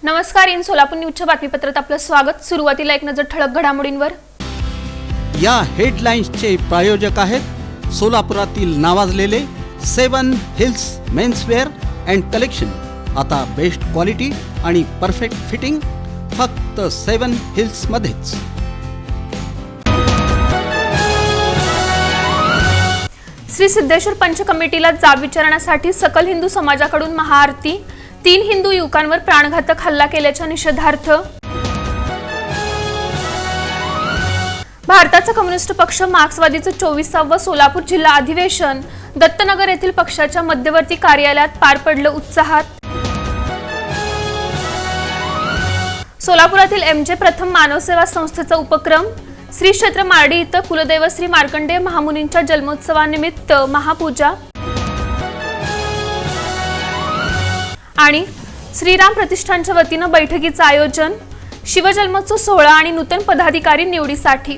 नमस्कार, इन सोलापूर न्यूजच्या बातमीपत्रात आपलं स्वागत। सुरुवातीला एक नजर ठळक घडामोडींवर। या हेडलाईन्सचे प्रायोजक आहेत सोलापुरातील नावाजलेले 7 हिल्स मेन्सवेअर अँड कलेक्शन। आता बेस्ट क्वालिटी आणि परफेक्ट फिटिंग फक्त 7 हिल्स मध्येच। श्री सिद्धेश्वर पंच कमिटीला जाब विचारण्यासाठी सकल हिंदू समाजाकडून महाआरती। 3 हिंदू युवकांवर प्राणघातक हल्ला केल्याच्या निषेधार्थ भारताचा कम्युनिस्ट पक्ष मार्क्सवादीचं 24वे सोलापूर जिल्हा अधिवेशन दत्तनगर येथील पक्षाच्या मध्यवर्ती कार्यालयात पार पडलं उत्साहात। सोलापुरातील एमजे प्रथम मानव सेवा संस्थेचा उपक्रम। श्री क्षेत्र मार्डी इथं कुलदैव श्री मार्कंडेय महामुनींच्या जन्मोत्सवानिमित्त महापूजा आणि श्रीराम प्रतिष्ठानच्या वतीनं बैठकीचं आयोजन। शिवजन्मोत्सव सोहळा आणि नूतन पदाधिकारी निवडीसाठी